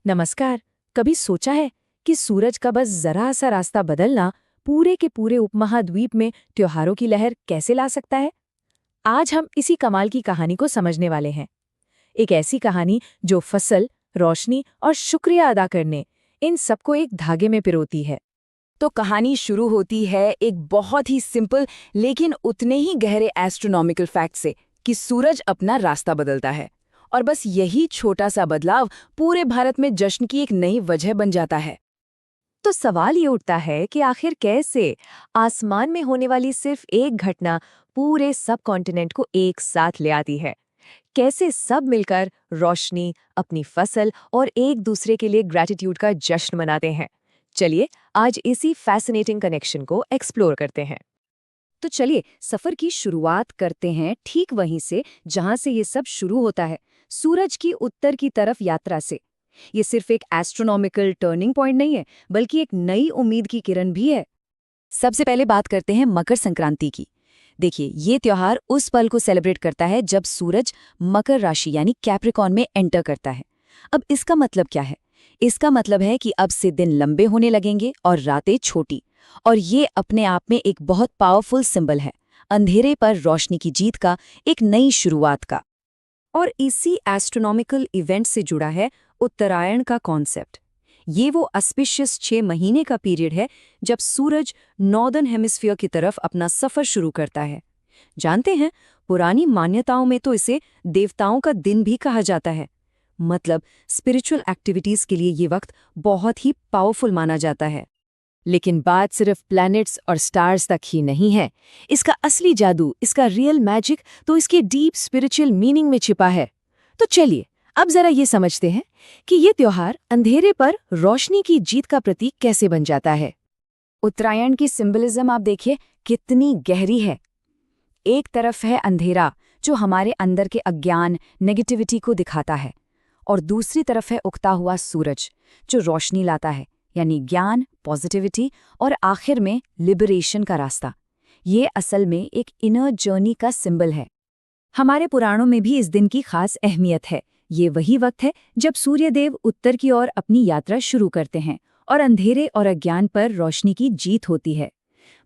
नमस्कार। कभी सोचा है कि सूरज का बस जरा सा रास्ता बदलना पूरे के पूरे उपमहाद्वीप में त्योहारों की लहर कैसे ला सकता है? आज हम इसी कमाल की कहानी को समझने वाले हैं। एक ऐसी कहानी जो फसल, रोशनी और शुक्रिया अदा करने इन सबको एक धागे में पिरोती है। तो कहानी शुरू होती है एक बहुत ही सिंपल लेकिन उतने ही गहरे एस्ट्रोनॉमिकल फैक्ट से कि सूरज अपना रास्ता बदलता है। और बस यही छोटा सा बदलाव पूरे भारत में जश्न की एक नई वजह बन जाता है। तो सवाल ये उठता है कि आखिर कैसे आसमान में होने वाली सिर्फ एक घटना पूरे सब कॉन्टिनेंट को एक साथ ले आती है? कैसे सब मिलकर रोशनी, अपनी फसल और एक दूसरे के लिए ग्रैटिट्यूड का जश्न मनाते हैं? चलिए आज इसी फैसिनेटिंग कनेक्शन को एक्सप्लोर करते हैं। तो चलिए सफर की शुरुआत करते हैं ठीक वहीं से जहां से ये सब शुरू होता है, सूरज की उत्तर की तरफ यात्रा से। ये सिर्फ एक एस्ट्रोनॉमिकल टर्निंग पॉइंट नहीं है, बल्कि एक नई उम्मीद की किरण भी है। सबसे पहले बात करते हैं मकर संक्रांति की। देखिए, ये त्योहार उस पल को सेलिब्रेट करता है जब सूरज मकर राशि यानी कैप्रिकॉर्न में एंटर करता है। अब इसका मतलब क्या है? इसका मतलब है कि अब से दिन लंबे होने लगेंगे और रातें छोटी। और ये अपने आप में एक बहुत पावरफुल सिंबल है, अंधेरे पर रोशनी की जीत का, एक नई शुरुआत का। और इसी एस्ट्रोनॉमिकल इवेंट से जुड़ा है उत्तरायण का कॉन्सेप्ट। ये वो ऑस्पिशियस 6 महीने का पीरियड है जब सूरज नॉर्दर्न हेमिस्फीयर की तरफ अपना सफर शुरू करता है। जानते हैं, पुरानी मान्यताओं में तो इसे देवताओं का दिन भी कहा जाता है। मतलब स्पिरिचुअल एक्टिविटीज के लिए ये वक्त बहुत ही पावरफुल माना जाता है। लेकिन बात सिर्फ प्लैनेट्स और स्टार्स तक ही नहीं है। इसका असली जादू, इसका रियल मैजिक तो इसके डीप स्पिरिचुअल मीनिंग में छिपा है। तो चलिए अब जरा ये समझते हैं कि ये त्योहार अंधेरे पर रोशनी की जीत का प्रतीक कैसे बन जाता है। उत्तरायण की सिंबलिज्म आप देखिए कितनी गहरी है। एक तरफ है अंधेरा जो हमारे अंदर के अज्ञान, नेगेटिविटी को दिखाता है, और दूसरी तरफ है उगता हुआ सूरज जो रोशनी लाता है, यानी ज्ञान, पॉजिटिविटी और आखिर में लिबरेशन का रास्ता। ये असल में एक इनर जर्नी का सिंबल है। हमारे पुराणों में भी इस दिन की खास अहमियत है। ये वही वक्त है जब सूर्यदेव उत्तर की ओर अपनी यात्रा शुरू करते हैं और अंधेरे और अज्ञान पर रोशनी की जीत होती है।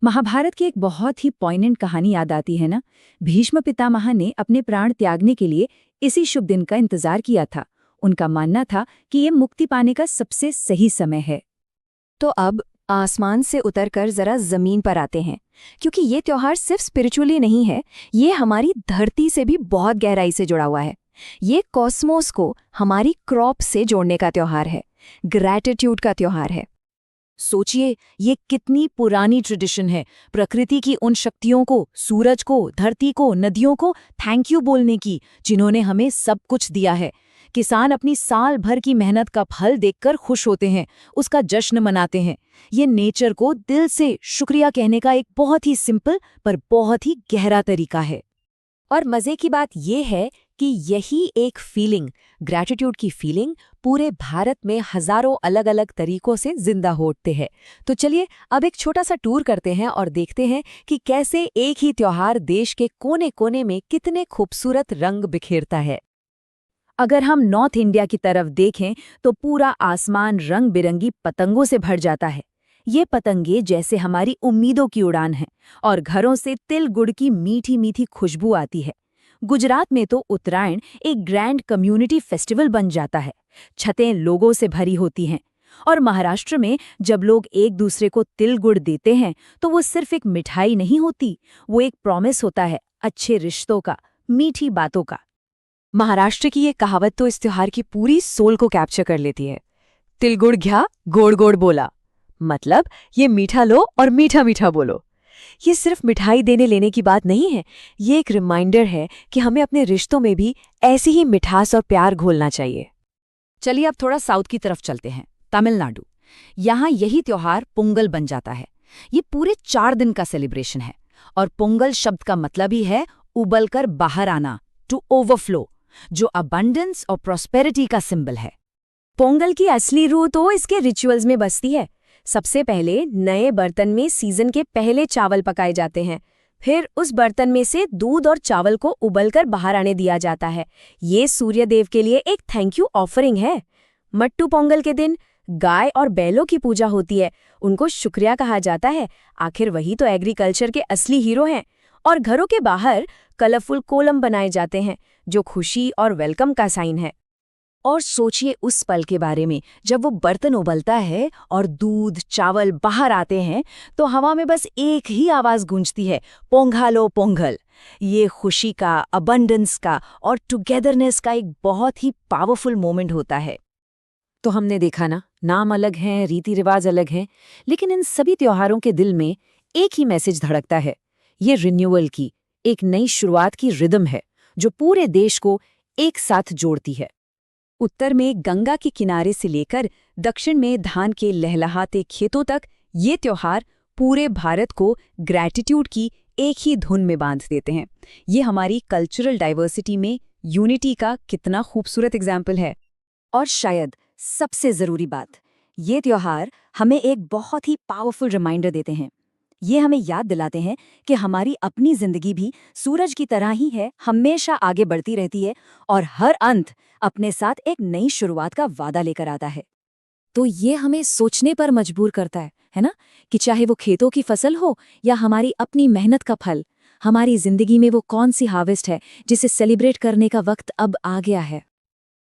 महाभारत की एक बहुत ही पॉइनेंट कहानी याद आती है ना। भीष्म पितामह ने अपने प्राण त्यागने के लिए इसी शुभ दिन का इंतजार किया था। उनका मानना था कि ये मुक्ति पाने का सबसे सही समय है। तो अब आसमान से उतरकर जरा जमीन पर आते हैं, क्योंकि ये त्योहार सिर्फ स्पिरिचुअली नहीं है, ये हमारी धरती से भी बहुत गहराई से जुड़ा हुआ है। ये कॉस्मोस को हमारी क्रॉप से जोड़ने का त्योहार है, ग्रैटिट्यूड का त्योहार है। सोचिए, ये कितनी पुरानी ट्रेडिशन है प्रकृति की उन शक्तियों को, सूरज को, धरती को, नदियों को थैंक यू बोलने की, जिन्होंने हमें सब कुछ दिया है। किसान अपनी साल भर की मेहनत का फल देखकर खुश होते हैं, उसका जश्न मनाते हैं। ये नेचर को दिल से शुक्रिया कहने का एक बहुत ही सिंपल पर बहुत ही गहरा तरीका है। और मजे की बात यह है कि यही एक फीलिंग, ग्रैटिट्यूड की फीलिंग, पूरे भारत में हजारों अलग अलग तरीकों से जिंदा हो उठते हैं। तो चलिए अब एक छोटा सा टूर करते हैं और देखते हैं कि कैसे एक ही त्योहार देश के कोने कोने में कितने खूबसूरत रंग बिखेरता है। अगर हम नॉर्थ इंडिया की तरफ देखें तो पूरा आसमान रंग बिरंगी पतंगों से भर जाता है। ये पतंगे जैसे हमारी उम्मीदों की उड़ान हैं और घरों से तिल गुड़ की मीठी मीठी खुशबू आती है। गुजरात में तो उत्तरायण एक ग्रैंड कम्युनिटी फेस्टिवल बन जाता है। छतें लोगों से भरी होती हैं। और महाराष्ट्र में जब लोग एक दूसरे को तिल गुड़ देते हैं तो वो सिर्फ एक मिठाई नहीं होती, वो एक प्रॉमिस होता है अच्छे रिश्तों का, मीठी बातों का। महाराष्ट्र की ये कहावत तो इस त्योहार की पूरी सोल को कैप्चर कर लेती है। तिल गुड़ घ्या, गोड़ गोड़ बोला। मतलब ये मीठा लो और मीठा मीठा बोलो। ये सिर्फ मिठाई देने लेने की बात नहीं है, ये एक रिमाइंडर है कि हमें अपने रिश्तों में भी ऐसी ही मिठास और प्यार घोलना चाहिए। चलिए अब थोड़ा साउथ की तरफ चलते हैं, तमिलनाडु। यहाँ यही त्योहार पोंगल बन जाता है। ये पूरे 4 दिन का सेलिब्रेशन है और पोंगल शब्द का मतलब ही है उबलकर बाहर आना, टू ओवरफ्लो, जो अबंडेंस और प्रॉस्पेरिटी का सिंबल है। पोंगल की असली रूह तो इसके रिचुअल्स में बसती है। सबसे पहले नए बर्तन में सीजन के पहले चावल पकाए जाते हैं, फिर उस बर्तन में से दूध और चावल को उबलकर बाहर आने दिया जाता है। ये सूर्यदेव के लिए एक थैंक यू ऑफरिंग है। मट्टू पोंगल के दिन गाय और बैलों की पूजा होती है, उनको शुक्रिया कहा जाता है। आखिर वही तो एग्रीकल्चर के असली हीरो हैं। और घरों के बाहर कलरफुल कोलम बनाए जाते हैं, जो खुशी और वेलकम का साइन है। और सोचिए उस पल के बारे में जब वो बर्तन उबलता है और दूध चावल बाहर आते हैं तो हवा में बस एक ही आवाज गूंजती है, पोंघालो पोंगल। ये खुशी का, अबंडेंस का और टुगेदरनेस का एक बहुत ही पावरफुल मोमेंट होता है। तो हमने देखा ना, नाम अलग हैं, रीति रिवाज अलग हैं, लेकिन इन सभी त्योहारों के दिल में एक ही मैसेज धड़कता है। ये रिन्यूअल की, एक नई शुरुआत की रिदम है जो पूरे देश को एक साथ जोड़ती है। उत्तर में गंगा के किनारे से लेकर दक्षिण में धान के लहलहाते खेतों तक ये त्योहार पूरे भारत को ग्रैटिट्यूड की एक ही धुन में बांध देते हैं। ये हमारी कल्चरल डाइवर्सिटी में यूनिटी का कितना खूबसूरत एग्जाम्पल है। और शायद सबसे ज़रूरी बात, ये त्योहार हमें एक बहुत ही पावरफुल रिमाइंडर देते हैं। ये हमें याद दिलाते हैं कि हमारी अपनी जिंदगी भी सूरज की तरह ही है, हमेशा आगे बढ़ती रहती है और हर अंत अपने साथ एक नई शुरुआत का वादा लेकर आता है। तो ये हमें सोचने पर मजबूर करता है ना, कि चाहे वो खेतों की फसल हो या हमारी अपनी मेहनत का फल, हमारी जिंदगी में वो कौन सी हार्वेस्ट है जिसे सेलिब्रेट करने का वक्त अब आ गया है।